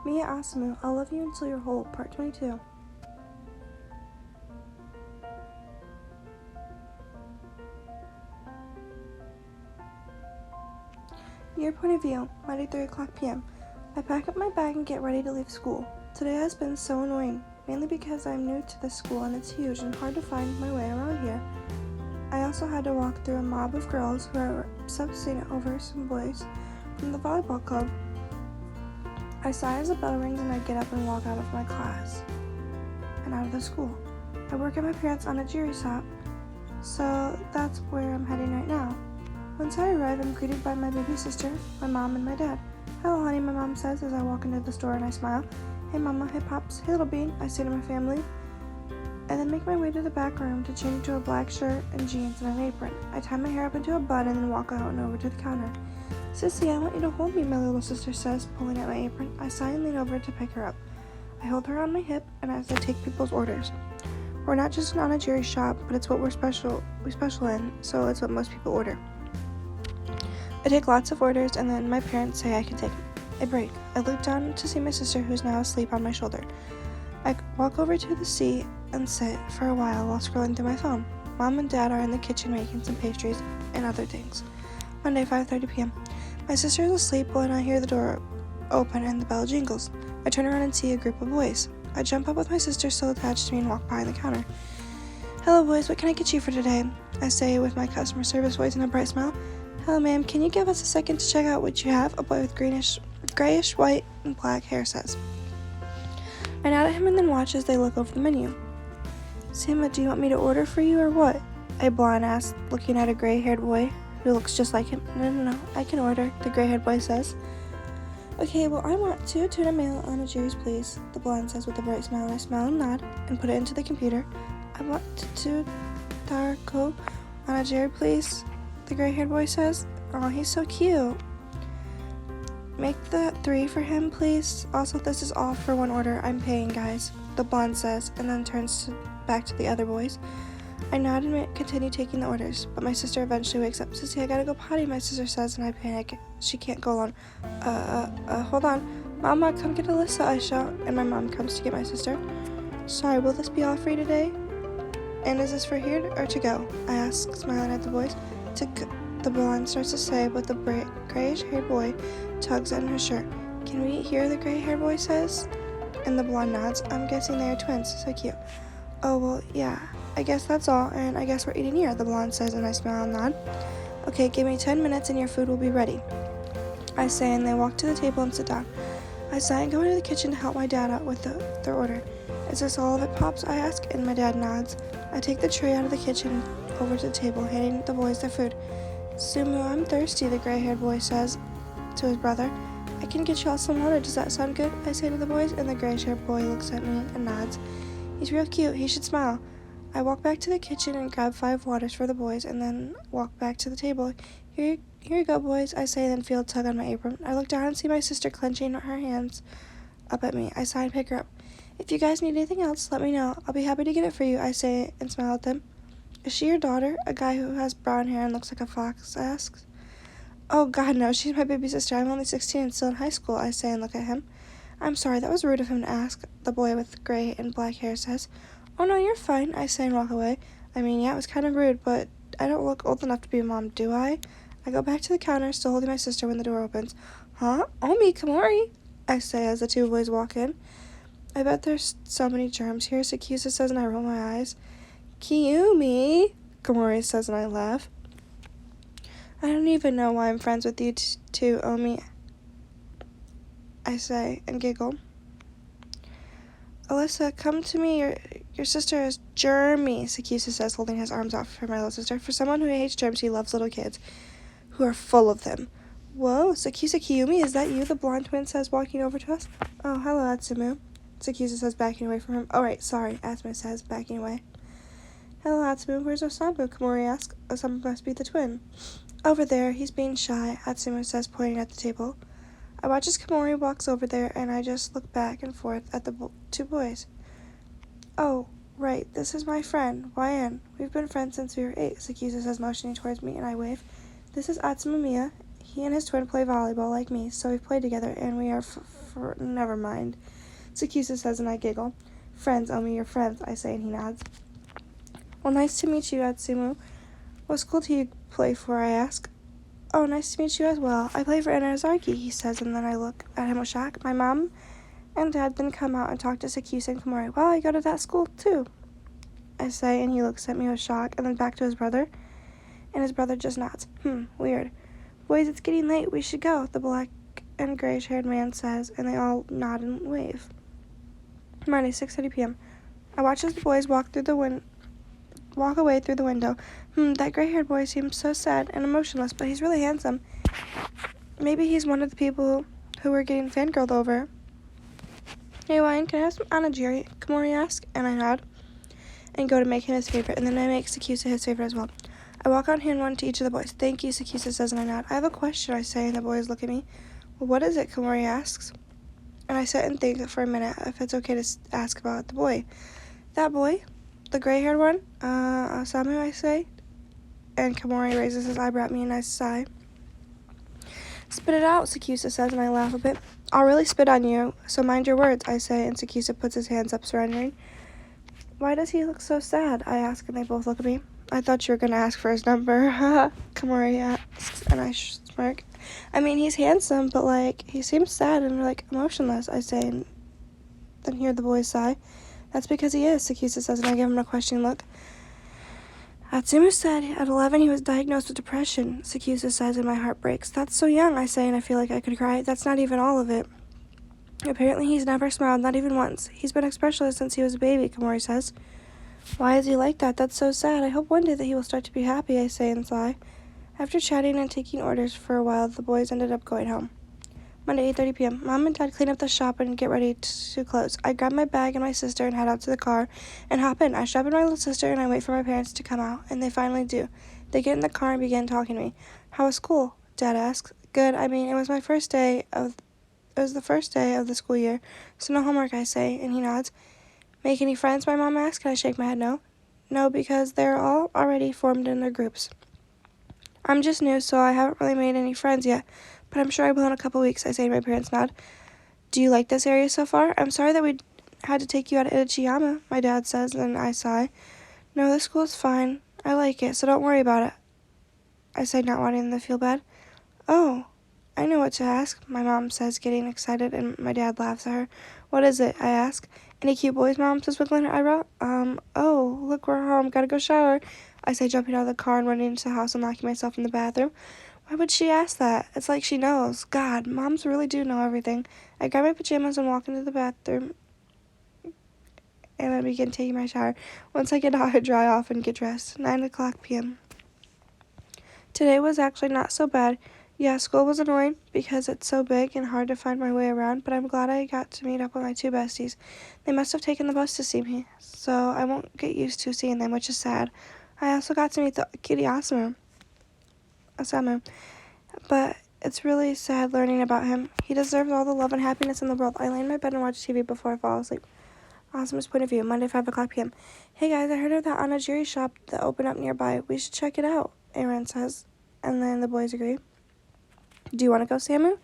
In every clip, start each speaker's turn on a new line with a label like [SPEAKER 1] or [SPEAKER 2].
[SPEAKER 1] Miya Osamu I'll love you until you're whole, Part 22. Your point of view, Monday 3 o'clock p.m. I pack up my bag and get ready to leave school. Today has been so annoying, mainly because I'm new to this school and it's huge and hard to find my way around here. I also had to walk through a mob of girls who are obsessing over some boys from the volleyball club. I sigh as the bell rings and I get up and walk out of my class and out of the school. I work at my parents' onigiri shop, so that's where I'm heading right now. Once I arrive, I'm greeted by my baby sister, my mom, and my dad. "Hello, honey," my mom says as I walk into the store and I smile. "Hey, mama," "Hey, pops," "Hey, little bean," I say to my family. I then make my way to the back room to change into a black shirt and jeans and an apron. I tie my hair up into a bun and then walk out and over to the counter. "Sissy, I want you to hold me," my little sister says, pulling at my apron. I sigh and lean over to pick her up. I hold her on my hip and as I take people's orders. We're not just an onigiri shop, but it's what we special in, so it's what most people order. I take lots of orders and then my parents say I can take a break. I look down to see my sister who's now asleep on my shoulder. I walk over to the seat and sit for a while scrolling through my phone. Mom and Dad are in the kitchen making some pastries and other things. Monday, 5:30 p.m. My sister is asleep when I hear the door open and the bell jingles. I turn around and see a group of boys. I jump up with my sister still attached to me and walk behind the counter. "Hello, boys, what can I get you for today?" I say with my customer service voice and a bright smile. "Hello, ma'am, can you give us a second to check out what you have?" a boy with grayish, white, and black hair says. I nod at him and then watch as they look over the menu. "Sima, do you want me to order for you or what?" a blonde asks, looking at a gray-haired boy who looks just like him. No, I can order," the gray-haired boy says. "Okay, well, I want 2 tuna mayo onigiris, please," the blonde says with a bright smile, and I smile and nod and put it into the computer. "I want 2 tarako onigiri, please," the gray-haired boy says. "Oh, he's so cute." "Make the 3 for him, please. Also, this is all for one order. I'm paying, guys," the blonde says, and then turns back to the other boys. I nod and continue taking the orders, but my sister eventually wakes up. "Sissy, I gotta go potty," my sister says, and I panic. She can't go alone. Hold on. "Mama, come get Alyssa," I shout, and my mom comes to get my sister. "Sorry, will this be all for you today? And is this for here or to go?" I ask, smiling at the boys. "To go," the blonde starts to say, but the grayish-haired boy tugs at her shirt. "Can we eat here?" the gray-haired boy says, and the blonde nods. "I'm guessing they are twins. So cute." "Oh, well, yeah, I guess that's all, and I guess we're eating here," the blonde says, and I smile and nod. "Okay, give me 10 minutes and your food will be ready," I say, and they walk to the table and sit down. I sigh and go into the kitchen to help my dad out with their order. "Is this all of it, Pops?" I ask, and my dad nods. I take the tray out of the kitchen over to the table, handing the boys their food. "Sumu, I'm thirsty," the gray-haired boy says to his brother. "I can get you all some water. Does that sound good?" I say to the boys, and the grayish-haired boy looks at me and nods. He's real cute. He should smile. I walk back to the kitchen and grab 5 waters for the boys, and then walk back to the table. Here you go, boys," I say, and then feel a tug on my apron. I look down and see my sister clenching her hands up at me. I sigh and pick her up. "If you guys need anything else, let me know. I'll be happy to get it for you," I say and smile at them. "Is she your daughter?" a guy who has brown hair and looks like a fox asks. "Oh, God, no, she's my baby sister. I'm only 16 and still in high school," I say and look at him. "I'm sorry, that was rude of him to ask," the boy with gray and black hair says. "Oh, no, you're fine," I say and walk away. I mean, yeah, it was kind of rude, but I don't look old enough to be a mom, do I? I go back to the counter, still holding my sister when the door opens. "Huh? Omi, Kamori," I say as the 2 boys walk in. "I bet there's so many germs here," Sakusa says, and I roll my eyes. "Kiyumi," Kamori says, and I laugh. "I don't even know why I'm friends with you two, Omi," I say and giggle. "Alyssa, come to me. Your sister is germy," Sakusa says, holding his arms out for my little sister. For someone who hates germs, he loves little kids who are full of them. "Whoa, Sakusa Kiyumi, is that you?" the blonde twin says, walking over to us. "Oh, hello, Atsumu," Sakusa says, backing away from him. "Oh, right, sorry," Atsumu says, backing away. "Hello, Atsumu, where's Osamu?" Kamori asks. Osamu must be the twin. "Over there, he's being shy," Atsumu says, pointing at the table. I watch as Kamori walks over there, and I just look back and forth at the 2 boys. "Oh, right, this is my friend, YN. We've been friends since we were 8, Sakusa says, motioning towards me, and I wave. "This is Atsumu Miya. He and his twin play volleyball like me, so we've played together, and we are Never mind, Sakusa says, and I giggle. Friends, Omi, you're friends, I say, and he nods. Well, nice to meet you, Atsumu. What school do you play for, I ask. Oh, nice to meet you as well. I play for Inazaki, he says, and then I look at him with shock. My mom and dad then come out and talk to Sakusa and Komori. Well, I go to that school, too, I say, and he looks at me with shock, and then back to his brother, and his brother just nods. Weird. Boys, it's getting late. We should go, the black and grayish-haired man says, and they all nod and wave. Monday, 6:30 p.m. I watch as the boys walk away through the window. That gray-haired boy seems so sad and emotionless, but he's really handsome. Maybe he's one of the people who we're getting fangirled over. Hey, Ryan, can I have some onigiri? Komori asks, and I nod and go to make him his favorite, and then I make Sakusa his favorite as well. I walk out and hand one to each of the boys. Thank you, Sakusa says, and I nod. I have a question, I say, and the boys look at me. Well, what is it? Komori asks. And I sit and think for a minute if it's okay to ask about the boy. That boy? The gray-haired one? Osamu, I say. And Komori raises his eyebrow at me, and I sigh. Spit it out, Sakusa says, and I laugh a bit. I'll really spit on you, so mind your words, I say, and Sakusa puts his hands up, surrendering. Why does he look so sad? I ask, and they both look at me. I thought you were going to ask for his number, Komori asks, and I smirk. I mean, he's handsome, but, he seems sad and, emotionless, I say, and then hear the boys sigh. That's because he is, Sakusa says, and I give him a questioning look. Atsumu said at 11 he was diagnosed with depression, Sakusa says, and my heart breaks. That's so young, I say, and I feel like I could cry. That's not even all of it. Apparently he's never smiled, not even once. He's been expressionless since he was a baby, Komori says. Why is he like that? That's so sad. I hope one day that he will start to be happy, I say and sigh. After chatting and taking orders for a while, the boys ended up going home. Monday, 8:30 p.m. Mom and Dad clean up the shop and get ready to close. I grab my bag and my sister and head out to the car and hop in. I strap in my little sister and I wait for my parents to come out, and they finally do. They get in the car and begin talking to me. How was school? Dad asks. Good. I mean, it was the first day of the school year, so no homework, I say, and he nods. Make any friends? My mom asks, and I shake my head no. No, because they're all already formed in their groups. I'm just new, so I haven't really made any friends yet, but I'm sure I will in a couple weeks, I say, and my parents nod. Do you like this area so far? I'm sorry that we had to take you out of Ichiyama, my dad says, and I sigh. No, this school's fine. I like it, so don't worry about it, I say, not wanting them to feel bad. Oh, I know what to ask, my mom says, getting excited, and my dad laughs at her. What is it? I ask. Any cute boys, Mom says, wiggling her eyebrow. Oh, look, we're home. Gotta go shower, I say, jumping out of the car and running into the house and locking myself in the bathroom. Why would she ask that? It's like she knows. God, moms really do know everything. I grab my pajamas and walk into the bathroom, and I begin taking my shower. Once I get out, I dry off and get dressed. 9:00 p.m. Today was actually not so bad. Yeah, school was annoying because it's so big and hard to find my way around, but I'm glad I got to meet up with my two besties. They must have taken the bus to see me, so I won't get used to seeing them, which is sad. I also got to meet the kitty Osamu, but it's really sad learning about him. He deserves all the love and happiness in the world. I lay in my bed and watch TV before I fall asleep. Osamu's point of view, Monday, 5:00 p.m. Hey guys, I heard of that onigiri shop that opened up nearby. We should check it out, Aaron says, and then the boys agree. Do you want to go, Samu?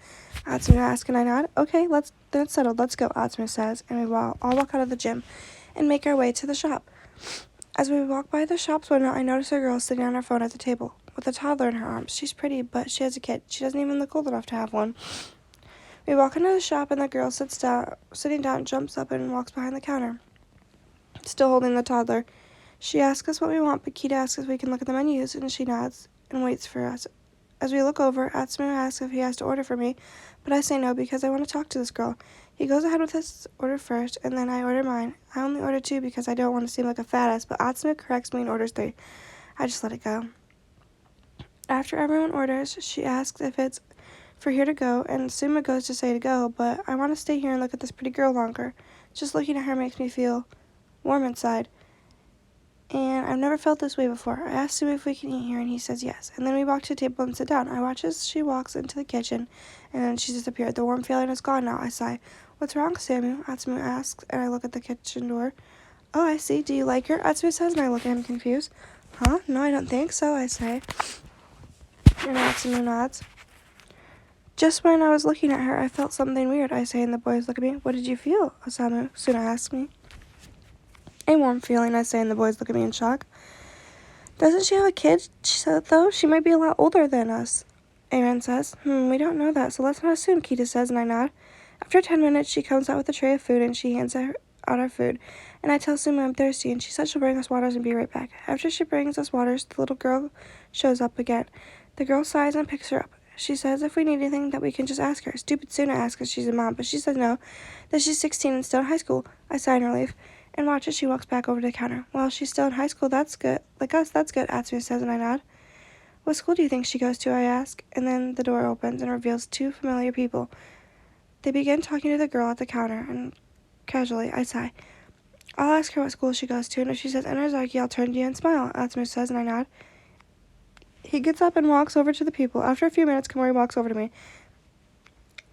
[SPEAKER 1] Atsumu asks, and I nod. Okay, then it's settled. Let's go, Atsumu says, and we all walk out of the gym and make our way to the shop. As we walk by the shop's window, I notice a girl sitting on her phone at the table with a toddler in her arms. She's pretty, but she has a kid. She doesn't even look old enough to have one. We walk into the shop, and the girl sitting down, jumps up and walks behind the counter, still holding the toddler. She asks us what we want, but Kita asks if we can look at the menus, and she nods and waits for us. As we look over, Atsumu asks if he has to order for me, but I say no because I want to talk to this girl. He goes ahead with his order first, and then I order mine. I only order 2 because I don't want to seem like a fat ass, but Atsumu corrects me and orders 3. I just let it go. After everyone orders, she asks if it's for here to go, and Suma goes to say to go, but I want to stay here and look at this pretty girl longer. Just looking at her makes me feel warm inside. And I've never felt this way before. I asked him if we can eat here, and he says yes. And then we walk to the table and sit down. I watch as she walks into the kitchen, and then she disappeared. The warm feeling is gone now, I sigh. What's wrong, Samu? Atsumu asks, and I look at the kitchen door. Oh, I see. Do you like her? Atsumu says, and I look at him confused. Huh? No, I don't think so, I say. And Atsumu nods. Just when I was looking at her, I felt something weird, I say, and the boys look at me. What did you feel? Osamu Suna asks me. A warm feeling, I say, and the boys look at me in shock. Doesn't she have a kid, though? She might be a lot older than us, Aaron says. We don't know that, so let's not assume, Kita says, and I nod. After 10 minutes, she comes out with a tray of food, and she hands out our food. And I tell Sumo I'm thirsty, and she said she'll bring us waters and be right back. After she brings us waters, the little girl shows up again. The girl sighs and picks her up. She says if we need anything, that we can just ask her. Stupid Suna asks because she's a mom, but she says no, that she's 16 and still in high school. I sigh in relief and watch as she walks back over to the counter. Well, she's still in high school, that's good. Like us, that's good, Atsumi says, and I nod. What school do you think she goes to, I ask, and then the door opens and reveals two familiar people. They begin talking to the girl at the counter, and casually, I sigh. I'll ask her what school she goes to, and if she says Enozaki, I'll turn to you and smile, Atsumi says, and I nod. He gets up and walks over to the people. After a few minutes, Komori walks over to me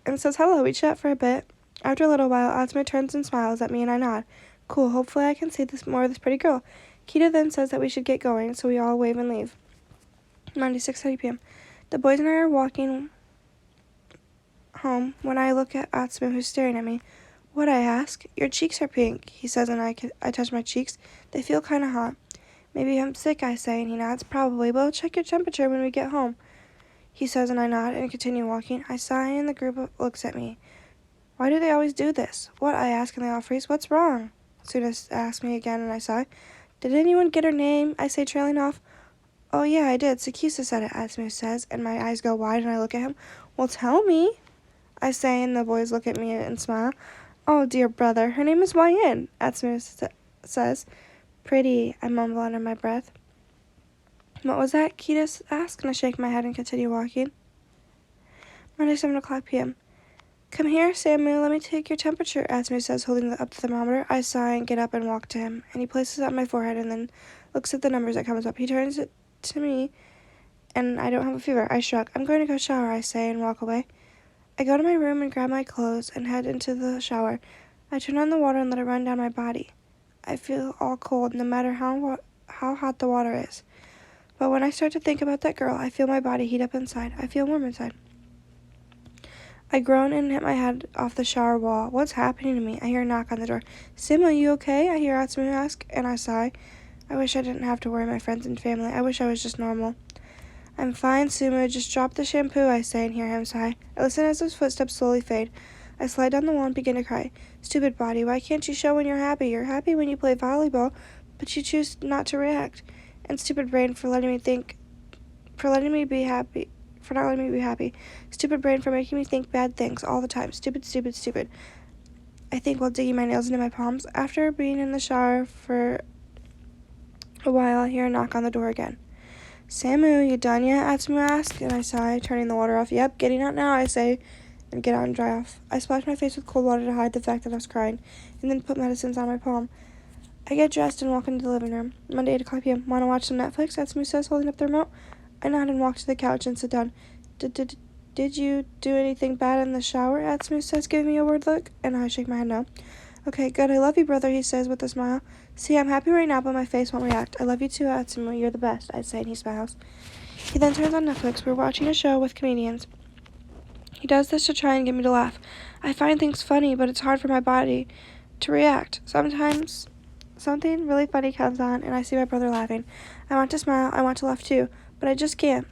[SPEAKER 1] and says hello. We chat for a bit. After a little while, Atsumi turns and smiles at me, and I nod. Cool, hopefully I can see more of this pretty girl. Kita then says that we should get going, so we all wave and leave. Monday, 6:30 p.m. The boys and I are walking home when I look at Atsumi, who's staring at me. What, I ask? Your cheeks are pink, he says, and I touch my cheeks. They feel kind of hot. Maybe I'm sick, I say, and he nods. Probably, but we'll check your temperature when we get home, he says, and I nod and continue walking. I sigh, and the group looks at me. Why do they always do this? What, I ask, and they all freeze. What's wrong? Suna asks me again, and I sigh. Did anyone get her name? I say, trailing off. Oh, yeah, I did. Sakusa said it, Atsumi says, and my eyes go wide, and I look at him. Well, tell me, I say, and the boys look at me and smile. Oh, dear brother, her name is YN, Atsumi says. Pretty, I mumble under my breath. What was that? Kita asks, and I shake my head and continue walking. Monday, 7:00 p.m. Come here, Samu, let me take your temperature, Atsumi says, holding up the thermometer. I sigh and get up and walk to him, and he places it on my forehead and then looks at the numbers that comes up. He turns it to me, and I don't have a fever. I shrug. I'm going to go shower, I say, and walk away. I go to my room and grab my clothes and head into the shower. I turn on the water and let it run down my body. I feel all cold, no matter how hot the water is. But when I start to think about that girl, I feel my body heat up inside. I feel warm inside. I groan and hit my head off the shower wall. What's happening to me? I hear a knock on the door. Sim, are you okay? I hear Atsumi ask, and I sigh. I wish I didn't have to worry my friends and family. I wish I was just normal. I'm fine, Sumo. Just drop the shampoo, I say, and hear him sigh. I listen as his footsteps slowly fade. I slide down the wall and begin to cry. Stupid body, why can't you show when you're happy? You're happy when you play volleyball, but you choose not to react. And stupid brain for not letting me be happy. Stupid brain for making me think bad things all the time. Stupid, stupid, stupid. I think while digging my nails into my palms. After being in the shower for a while, I hear a knock on the door again. Samu, you done yet? Atsumi asks, and I sigh, turning the water off. Yep, getting out now, I say, and get out and dry off. I splash my face with cold water to hide the fact that I was crying, and then put medicines on my palm. I get dressed and walk into the living room. Monday, 8:00 p.m. Want to watch some Netflix? Atsumi says, holding up the remote. I nod and walk to the couch and sit down. Did you do anything bad in the shower? Atsumi says, giving me a weird look, and I shake my head no. Okay, good. I love you, brother, he says with a smile. See, I'm happy right now, but my face won't react. I love you too, Atsumi. You're the best, I say, and he smiles. He then turns on Netflix. We're watching a show with comedians. He does this to try and get me to laugh. I find things funny, but it's hard for my body to react. Sometimes something really funny comes on, and I see my brother laughing. I want to smile. I want to laugh too, but I just can't.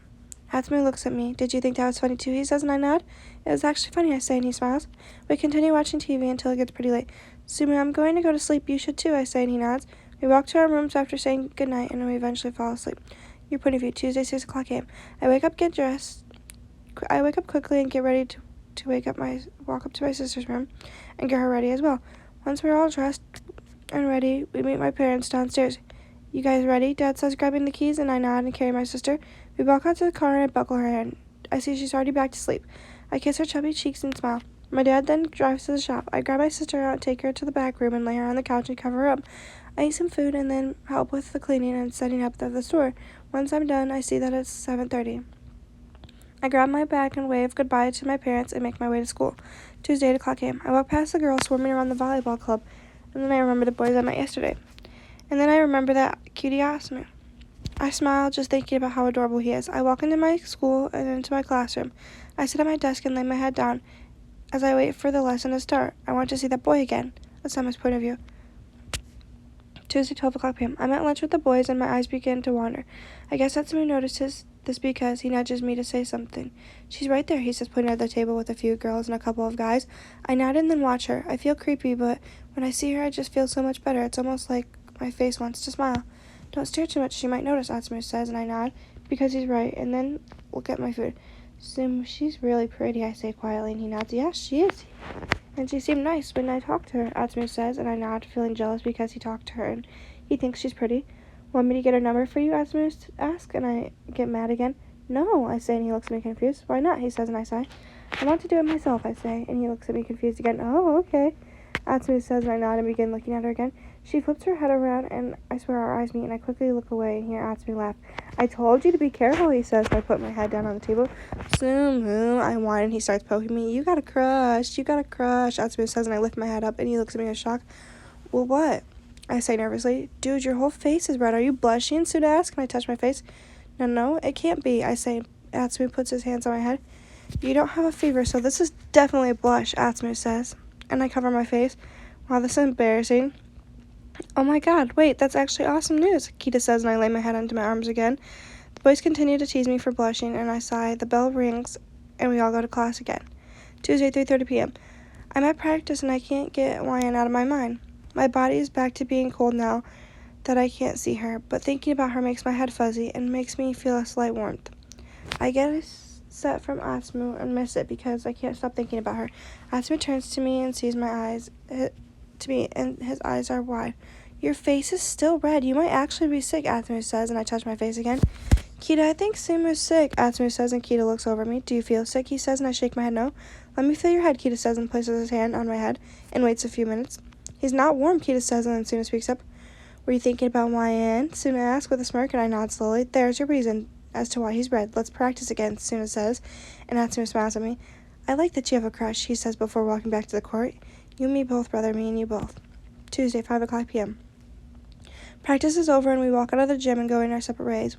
[SPEAKER 1] Atsumi looks at me. Did you think that was funny too? He says, and I nod. It was actually funny, I say, and he smiles. We continue watching TV until it gets pretty late. Sumi, I'm going to go to sleep. You should too, I say, and he nods. We walk to our rooms after saying goodnight, and we eventually fall asleep. Your point of view, Tuesday, 6:00 a.m. I wake up, get dressed. I wake up quickly and get ready to walk up to my sister's room and get her ready as well. Once we're all dressed and ready, we meet my parents downstairs. You guys ready? Dad says, grabbing the keys, and I nod and carry my sister. We walk out to the car and I buckle her in. I see she's already back to sleep. I kiss her chubby cheeks and smile. My dad then drives to the shop. I grab my sister out, take her to the back room, and lay her on the couch and cover her up. I eat some food and then help with the cleaning and setting up of the store. Once I'm done, I see that it's 7:30. I grab my bag and wave goodbye to my parents and make my way to school. Tuesday, 8:00 a.m. I walk past the girls swarming around the volleyball club, and then I remember the boys I met yesterday. And then I remember that cutie asked me. I smile just thinking about how adorable he is. I walk into my school and into my classroom. I sit at my desk and lay my head down as I wait for the lesson to start. I want to see that boy again. That's Emma's point of view. Tuesday, 12 o'clock p.m. I'm at lunch with the boys and my eyes begin to wander. I guess Satsuma notices this because he nudges me to say something. She's right there, he says, pointing at the table with a few girls and a couple of guys. I nod and then watch her. I feel creepy, but when I see her, I just feel so much better. It's almost like my face wants to smile. Don't stare too much, she might notice, Atsumu says, and I nod because he's right, and then look at my food. She's really pretty, I say quietly, and he nods. Yeah, she is. And she seemed nice when I talked to her, Atsumu says, and I nod, feeling jealous because he talked to her and he thinks she's pretty. Want me to get her number for you, Atsumu asks, and I get mad again. No, I say, and he looks at me confused. Why not, he says, and I sigh. I want to do it myself, I say, and he looks at me confused again. Oh, okay, Atsumu says, and I nod and begin looking at her again. She flips her head around, and I swear our eyes meet, and I quickly look away and hear Atsumu laugh. I told you to be careful, he says, and I put my head down on the table. I whine, and he starts poking me. You got a crush, Atsumu says, and I lift my head up, and he looks at me in shock. Well, what? I say nervously. Dude, your whole face is red. Are you blushing? Suda asks, and I touch my face. No, it can't be, I say. Atsumu puts his hands on my head. You don't have a fever, so this is definitely a blush, Atsumu says, and I cover my face. Wow, this is embarrassing. Oh my god, wait, that's actually awesome news, Kita says, and I lay my head into my arms again. The boys continue to tease me for blushing, and I sigh. The bell rings, and we all go to class again. Tuesday, 3:30 p.m. I'm at practice, and I can't get YN out of my mind. My body is back to being cold now that I can't see her, but thinking about her makes my head fuzzy and makes me feel a slight warmth. I get a set from Atsumu and miss it because I can't stop thinking about her. Atsumu turns to me and sees my eyes and his eyes are wide. Your face is still red. You might actually be sick, Atsumu says, and I touch my face again. Kita, I think Sumu's sick, Atsumu says, and Kita looks over me. Do you feel sick, he says, and I shake my head no. Let me feel your head, Kita says, and places his hand on my head and waits a few minutes. He's not warm, Kita says, and then Suna speaks up. Were you thinking about YN? Suna asks with a smirk, and I nod slowly. There's your reason as to why he's red. Let's practice again, Suna says, and Atsumu smiles at me. I like that you have a crush, he says before walking back to the court. You and me both, brother, me and you both. Tuesday, 5 o'clock p.m. Practice is over and we walk out of the gym and go in our separate ways.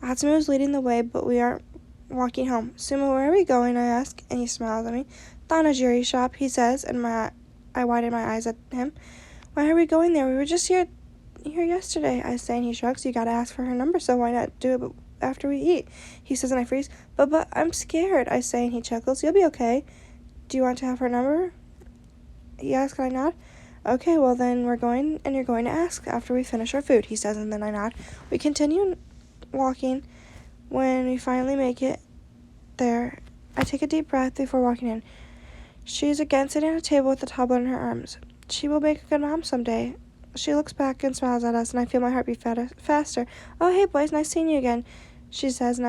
[SPEAKER 1] Atsumu is leading the way, but we aren't walking home. Sumo, where are we going? I ask, and he smiles at me. Danajiri shop, he says, and I widen my eyes at him. Why are we going there? We were just here yesterday, I say, and he shrugs. You gotta ask for her number, so why not do it after we eat? He says, and I freeze. But I'm scared, I say, and he chuckles. You'll be okay. Do you want to have her number? He asks, and I nod. Okay, well then we're going, and you're going to ask after we finish our food, he says, and then I nod. We continue walking. When we finally make it there, I take a deep breath before walking in. She's again sitting at a table with a toddler in her arms. She will make a good mom someday. She looks back and smiles at us, and I feel my heart beat faster. Oh, hey, boys, nice seeing you again, she says,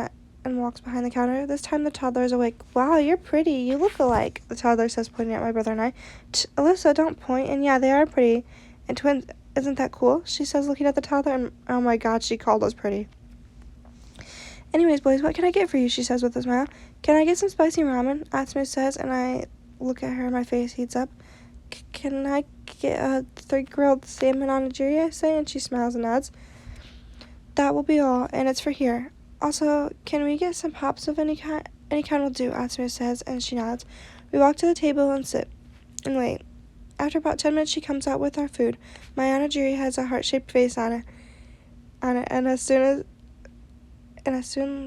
[SPEAKER 1] and walks behind the counter. This time the toddler is awake. Wow, you're pretty. You look alike, the toddler says, pointing at my brother and I. Alyssa, don't point. And yeah, they are pretty. And twins, isn't that cool? She says, looking at the toddler, and oh my god, she called us pretty. Anyways, boys, what can I get for you? She says with a smile. Can I get some spicy ramen? Atsumu says, and I look at her and my face heats up. Can I get 3 grilled salmon on nigiri, I say, and she smiles and nods. That will be all, and it's for here. Also, can we get some pops of any kind? Any kind will do, Atsumu says, and she nods. We walk to the table and sit and wait. After about 10 minutes, she comes out with our food. My onigiri has a heart-shaped face on it, and I soon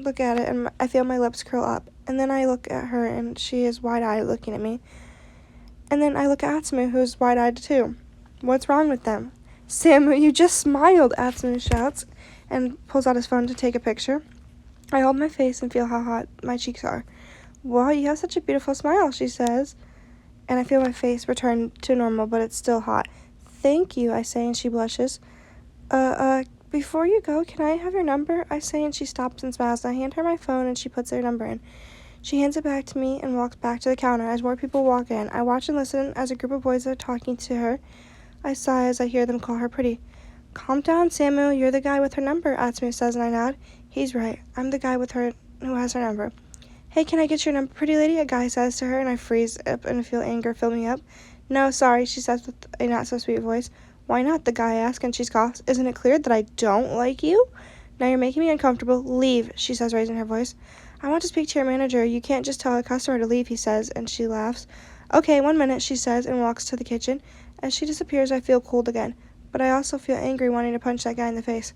[SPEAKER 1] look at it, and I feel my lips curl up. And then I look at her, and she is wide-eyed looking at me. And then I look at Atsumu, who's wide-eyed too. What's wrong with them? Samu, you just smiled, Atsumu shouts, and pulls out his phone to take a picture. I hold my face and feel how hot my cheeks are. Wow, you have such a beautiful smile, she says. And I feel my face return to normal, but it's still hot. Thank you, I say, and she blushes. Before you go, can I have your number? I say, and she stops and smiles. I hand her my phone, and she puts her number in. She hands it back to me and walks back to the counter as more people walk in. I watch and listen as a group of boys are talking to her. I sigh as I hear them call her pretty. Calm down, Samu. You're the guy with her number, Atsumu says, and I nod. He's right. I'm the guy with her who has her number. Hey, can I get your number, pretty lady? A guy says to her, and I freeze up and feel anger fill me up. No, sorry, she says with a not-so-sweet voice. Why not? The guy asks, and she scoffs. Isn't it clear that I don't like you? Now you're making me uncomfortable. Leave, she says, raising her voice. I want to speak to your manager. You can't just tell a customer to leave, he says, and she laughs. Okay, 1 minute, she says, and walks to the kitchen. As she disappears, I feel cold again, but I also feel angry, wanting to punch that guy in the face.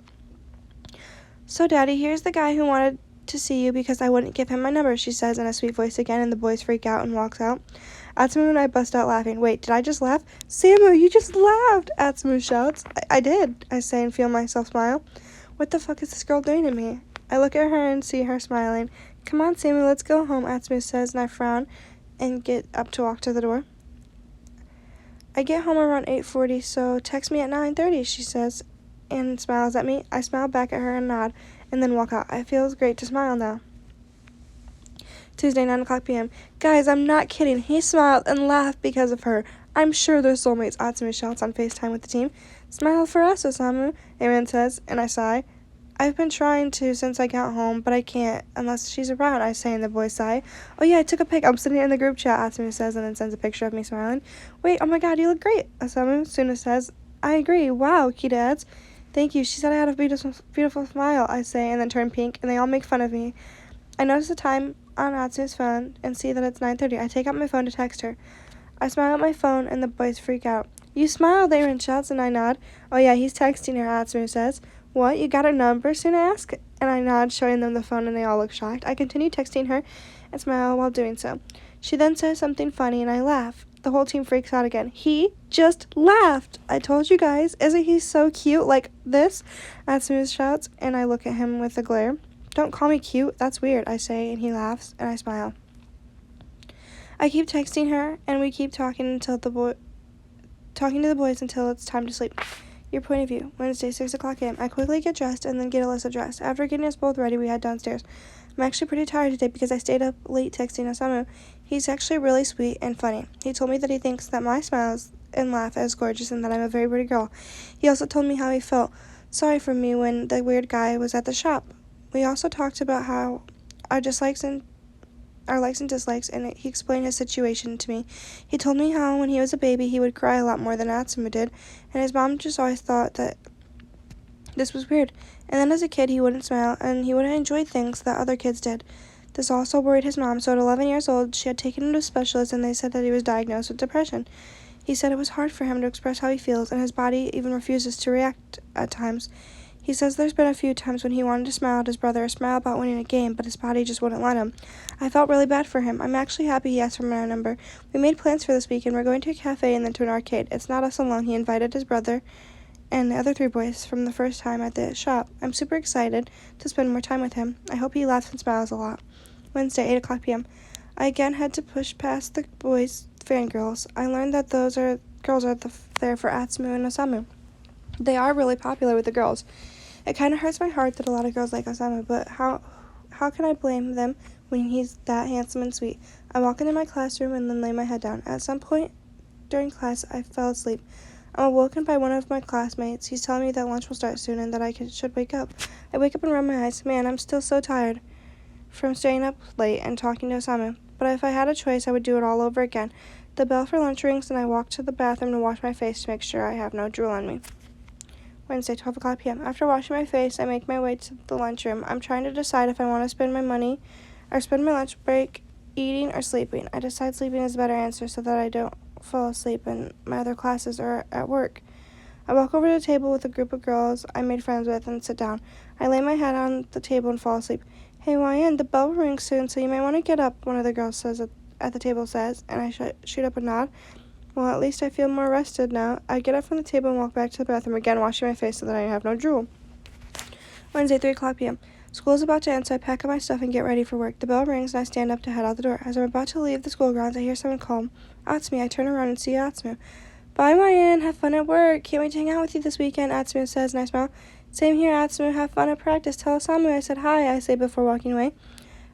[SPEAKER 1] So, Daddy, here's the guy who wanted to see you because I wouldn't give him my number, she says in a sweet voice again, and the boys freak out and walks out. Atsumu and I bust out laughing. Wait, did I just laugh? Samu, you just laughed, Atsumu shouts. I did, I say and feel myself smile. What the fuck is this girl doing to me? I look at her and see her smiling. Come on, Samu, let's go home, Atsumu says, and I frown and get up to walk to the door. I get home around 8:40, so text me at 9:30, she says, and smiles at me. I smile back at her and nod, and then walk out. It feels great to smile now. Tuesday, 9:00 p.m. Guys, I'm not kidding. He smiled and laughed because of her. I'm sure they're soulmates, Atsumu shouts on FaceTime with the team. Smile for us, Osamu, Aaron says, and I sigh. I've been trying to since I got home, but I can't unless she's around, I say, and the boys sigh. Oh yeah, I took a pic. I'm sitting in the group chat, Atsumu says, and then sends a picture of me smiling. Wait, oh my god, you look great, Osamu. Suna says. I agree. Wow, Kita adds. Thank you. She said I had a beautiful smile, I say, and then turn pink, and they all make fun of me. I notice the time on Atsu's phone and see that it's 9:30. I take out my phone to text her. I smile at my phone, and the boys freak out. You smiled, Aaron shouts, and I nod. Oh yeah, he's texting her, Atsumu says. What, you got her number? Suna asks, and I nod, showing them the phone, and they all look shocked. I continue texting her and smile while doing so. She then says something funny, and I laugh. The whole team freaks out again. He just laughed. I told you guys, isn't he so cute like this? Atsumu shouts, and I look at him with a glare. Don't call me cute, that's weird, I say, and he laughs, and I smile. I keep texting her, and we keep talking to the boys until it's time to sleep. Your point of view. Wednesday, 6:00 a.m. I quickly get dressed and then get Alyssa dressed. After getting us both ready, we head downstairs. I'm actually pretty tired today because I stayed up late texting Osamu. He's actually really sweet and funny. He told me that he thinks that my smile and laugh is gorgeous and that I'm a very pretty girl. He also told me how he felt sorry for me when the weird guy was at the shop. We also talked about how our likes and dislikes, and he explained his situation to me. He told me how when he was a baby he would cry a lot more than Atsumu did, and his mom just always thought that this was weird. And then as a kid he wouldn't smile, and he wouldn't enjoy things that other kids did. This also worried his mom, so at 11 years old she had taken him to a specialist, and they said that he was diagnosed with depression. He said it was hard for him to express how he feels, and his body even refuses to react at times. He says there's been a few times when he wanted to smile at his brother or smile about winning a game, but his body just wouldn't let him. I felt really bad for him. I'm actually happy he asked for my number. We made plans for this weekend. We're going to a cafe and then to an arcade. It's not us alone. He invited his brother and the other 3 boys from the first time at the shop. I'm super excited to spend more time with him. I hope he laughs and smiles a lot. Wednesday, 8:00 p.m. I again had to push past the boys' fangirls. I learned that those girls are there for Atsumu and Osamu. They are really popular with the girls. It kind of hurts my heart that a lot of girls like Osamu, but how can I blame them when he's that handsome and sweet? I walk into my classroom and then lay my head down. At some point during class, I fell asleep. I'm awoken by one of my classmates. He's telling me that lunch will start soon and that I should wake up. I wake up and rub my eyes. Man, I'm still so tired from staying up late and talking to Osamu. But if I had a choice, I would do it all over again. The bell for lunch rings, and I walk to the bathroom to wash my face to make sure I have no drool on me. Wednesday, 12:00 p.m. After washing my face, I make my way to the lunchroom. I'm trying to decide if I want to spend my money or spend my lunch break eating or sleeping. I decide sleeping is a better answer so that I don't fall asleep in my other classes or at work. I walk over to the table with a group of girls I made friends with and sit down. I lay my head on the table and fall asleep. Hey, YN, the bell will ring soon, so you may want to get up, one of the girls says at the table says, and I shoot up a nod. Well, at least I feel more rested now. I get up from the table and walk back to the bathroom again, washing my face so that I have no drool. Wednesday, 3:00 p.m. School is about to end, so I pack up my stuff and get ready for work. The bell rings, and I stand up to head out the door. As I'm about to leave the school grounds, I hear someone call Atsumu. I turn around and see Atsumu. Bye, Mayan. Have fun at work. Can't wait to hang out with you this weekend, Atsumu says, and I smile. Same here, Atsumu. Have fun at practice. Tell Osamu I said hi, I say before walking away.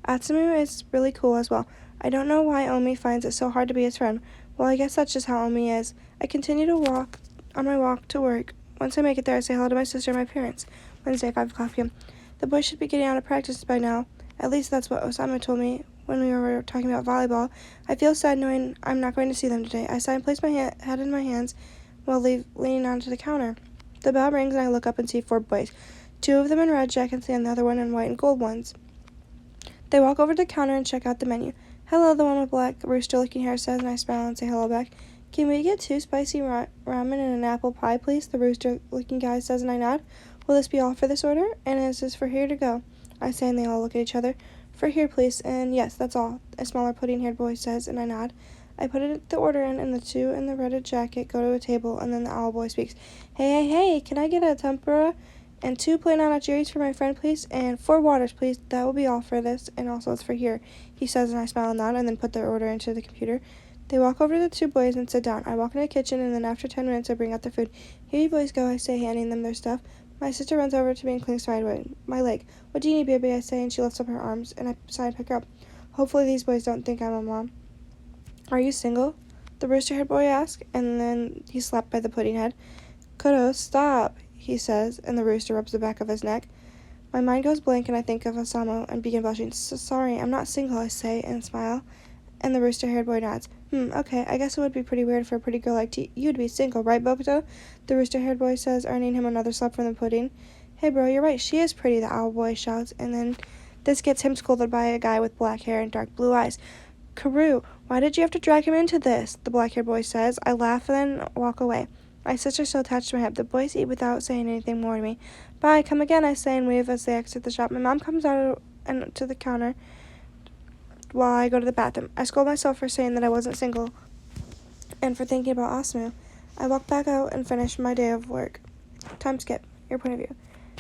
[SPEAKER 1] Atsumu is really cool as well. I don't know why Omi finds it so hard to be his friend. Well, I guess that's just how Omi is. I continue to walk on my walk to work. Once I make it there, I say hello to my sister and my parents. Wednesday, 5:00 p.m. The boys should be getting out of practice by now. At least that's what Osamu told me when we were talking about volleyball. I feel sad knowing I'm not going to see them today. I sigh and place my head in my hands while leaning onto the counter. The bell rings and I look up and see 4 boys. 2 of them in red jackets and the other one in white and gold ones. They walk over to the counter and check out the menu. "Hello," the one with black rooster-looking hair says, and I smile and say hello back. "Can we get 2 spicy ramen and an apple pie, please?" the rooster-looking guy says, and I nod. "Will this be all for this order? And is this for here to go?" I say, and they all look at each other. "For here, please." And yes, that's all, a smaller pudding-haired boy says, and I nod. I put the order in, and the 2 in the red jacket go to a table, and then the owl boy speaks. Hey, can I get a tempura and 2 plain onigiris for my friend, please? And 4 waters, please. That will be all for this, and also it's for here," he says, and I smile and nod, and then put their order into the computer. They walk over to the 2 boys and sit down. I walk in the kitchen, and then after 10 minutes I bring out the food. "Here you boys go," I say, handing them their stuff. My sister runs over to me and clings to my leg. "What do you need, baby?" I say, and she lifts up her arms, and I pick her up. Hopefully these boys don't think I'm a mom. "Are you single?" the rooster-haired boy asks, and then he's slapped by the pudding head. "Kudo, stop," he says, and the rooster rubs the back of his neck. My mind goes blank, and I think of Osamu and begin blushing. "Sorry, I'm not single," I say, and smile, and the rooster-haired boy nods. Okay, I guess it would be pretty weird for a pretty girl like you to be single, right, Bokuto?" the rooster-haired boy says, earning him another slap from the pudding. "Hey, bro, you're right, she is pretty," the owl boy shouts, and then this gets him scolded by a guy with black hair and dark blue eyes. "Karu, why did you have to drag him into this?" the black-haired boy says. I laugh and then walk away. My sister's still attached to my hip. The boys eat without saying anything more to me. "Bye, come again," I say and wave as they exit the shop. My mom comes out and to the counter while I go to the bathroom. I scold myself for saying that I wasn't single and for thinking about Osamu. I walk back out and finish my day of work. Time skip. Your point of view.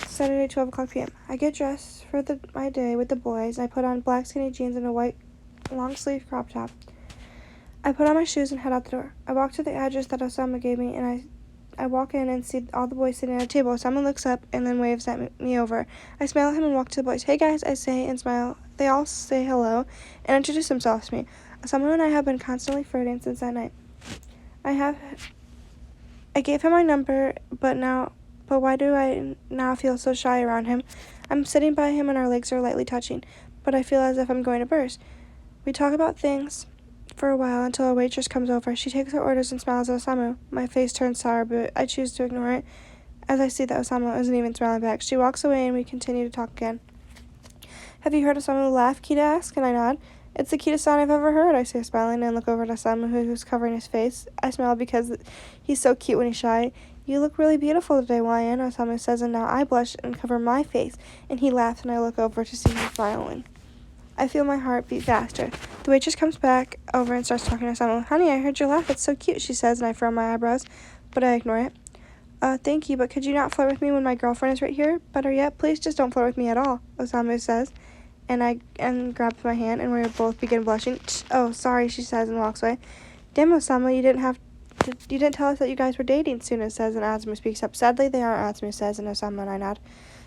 [SPEAKER 1] Saturday, 12 o'clock p.m. I get dressed for my day with the boys. I put on black skinny jeans and a white long-sleeve crop top. I put on my shoes and head out the door. I walk to the address that Osamu gave me, and I walk in and see all the boys sitting at a table. Osamu looks up and then waves at me over. I smile at him and walk to the boys. "Hey guys," I say and smile. They all say hello and introduce themselves to me. Osamu and I have been constantly flirting since that night. I gave him my number, but why do I now feel so shy around him? I'm sitting by him and our legs are lightly touching, but I feel as if I'm going to burst. We talk about things for a while until a waitress comes over. She takes our orders and smiles at Osamu. My face turns sour, but I choose to ignore it as I see that Osamu isn't even smiling back. She walks away and we continue to talk again. "Have you heard Osamu laugh?" Kita asks, and I nod. "It's the cutest sound I've ever heard," I say, smiling, and look over at Osamu, who's covering his face. I smile because he's so cute when he's shy. "You look really beautiful today, YN," Osamu says, and now I blush and cover my face, and he laughs, and I look over to see him smiling. I feel my heart beat faster. The waitress comes back over and starts talking to Osamu. "Honey, I heard you laugh. It's so cute," she says, and I furrow my eyebrows, but I ignore it. Thank you, but could you not flirt with me when my girlfriend is right here? Better yet, please just don't flirt with me at all," Osamu says, and grabs my hand, and we both begin blushing. "Oh, sorry," she says, and walks away. "Damn, Osamu, you didn't tell us that you guys were dating," Suna says, and Osamu speaks up. "Sadly, they aren't," Osamu says, and Osamu and I nod.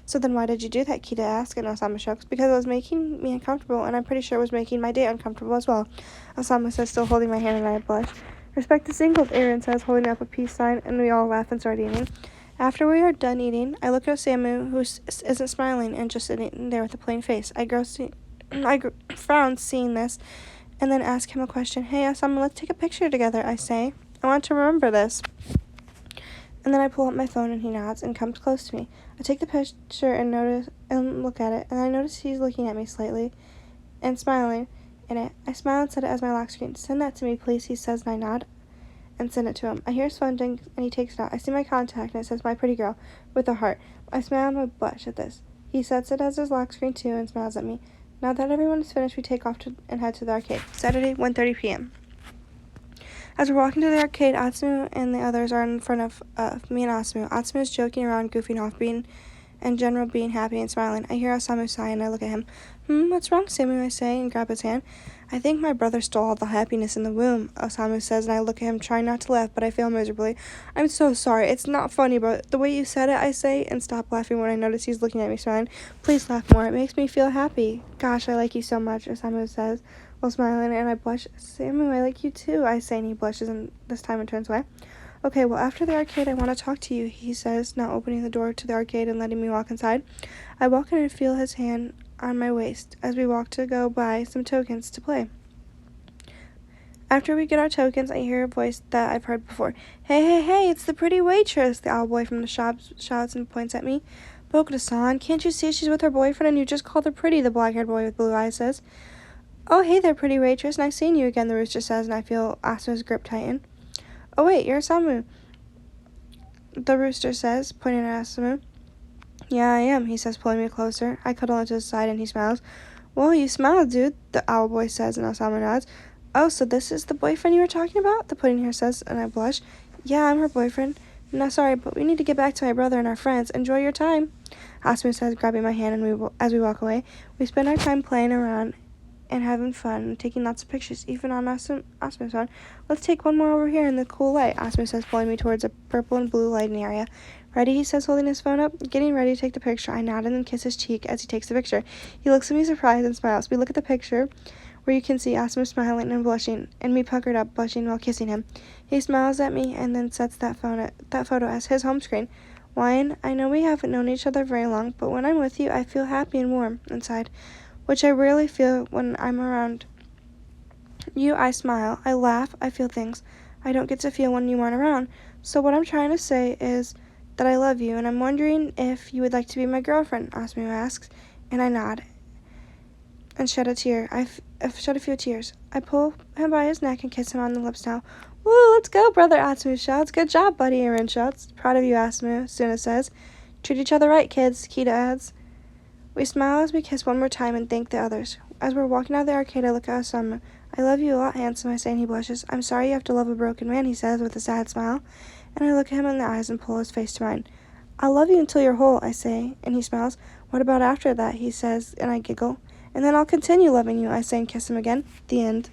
[SPEAKER 1] "So then why did you do that?" Kita asks, and Osamu shrugs. "Because it was making me uncomfortable, and I'm pretty sure it was making my date uncomfortable as well," Osamu says, still holding my hand, and I blush. "Respect is single," Aaron says, holding up a peace sign, and we all laugh and start eating. After we are done eating, I look at Osamu, who isn't smiling and just sitting there with a plain face. I frown seeing this, and then ask him a question. "Hey, Osamu, let's take a picture together," I say. "I want to remember this." And then I pull out my phone, and he nods and comes close to me. I take the picture and look at it, and I notice he's looking at me slightly and smiling in it. I smile and set it as my lock screen. "Send that to me, please," he says, and I nod and send it to him. I hear his phone ding, and he takes it out. I see my contact, and it says "My pretty girl" with a heart. I smile and I blush at this. He sets it as his lock screen too and smiles at me. Now that everyone is finished, we take off and head to the arcade. Saturday, 1:30 p.m. As we're walking to the arcade, Atsumu and the others are in front of me and Atsumu. Atsumu is joking around, goofing off, being happy and smiling. I hear Osamu sigh, and I look at him. What's wrong, Samu?" I say, and grab his hand. "I think my brother stole all the happiness in the womb," Osamu says, and I look at him, trying not to laugh, but I fail miserably. "I'm so sorry. It's not funny, but the way you said it," I say, and stop laughing when I notice he's looking at me smiling. "Please laugh more. It makes me feel happy." "Gosh, I like you so much," Osamu says, while smiling, and I blush. "Samu, I like you too," I say, and he blushes, and this time and turns away. "Okay, well, after the arcade, I want to talk to you," he says, now opening the door to the arcade and letting me walk inside. I walk in and feel his hand on my waist as we walk to go buy some tokens to play. After we get our tokens, I hear a voice that I've heard before. Hey, it's the pretty waitress," the owl boy from the shop shouts and points at me. Bogota-san, can't you see she's with her boyfriend and you just called her pretty, the black-haired boy with blue eyes says. Oh, hey there, pretty waitress. Nice seeing you again, the rooster says, and I feel Asuma's grip tighten. Oh, wait, you're Osamu, the rooster says, pointing at Asumu. Yeah, I am, he says, pulling me closer. I cuddle into his side and he smiles. Well, you smile, dude, the owl boy says, and Osamu nods. Oh, so this is the boyfriend you were talking about? The pudding hare says, and I blush. Yeah, I'm her boyfriend. No, sorry, but we need to get back to my brother and our friends. Enjoy your time, Asumu says, grabbing my hand as we walk away. We spend our time playing around and having fun and taking lots of pictures, even on Asuma's phone. Let's take one more over here in the cool light, Asumu says, pulling me towards a purple and blue lighting area. Ready, he says, holding his phone up. Getting ready to take the picture. I nod and then kiss his cheek as he takes the picture. He looks at me surprised and smiles. We look at the picture, where you can see Asumu smiling and blushing, and me puckered up, blushing while kissing him. He smiles at me and then sets that photo as his home screen. Wine, I know we haven't known each other very long, but when I'm with you, I feel happy and warm inside, which I rarely feel when I'm around you. I smile, I laugh, I feel things I don't get to feel when you aren't around. So what I'm trying to say is that I love you, and I'm wondering if you would like to be my girlfriend, Asumu asks, and I nod and shed a tear. I've shed a few tears. I pull him by his neck and kiss him on the lips now. Woo, let's go, brother, Asumu shouts. Good job, buddy, Aaron shouts. Proud of you, Asumu, Suna says. Treat each other right, kids, Kita adds. We smile as we kiss one more time and thank the others. As we're walking out of the arcade, I look at Osamu. I love you a lot, handsome, I say, and he blushes. I'm sorry you have to love a broken man, he says with a sad smile. And I look at him in the eyes and pull his face to mine. I'll love you until you're whole, I say, and he smiles. What about after that, he says, and I giggle. And then I'll continue loving you, I say, and kiss him again. The end.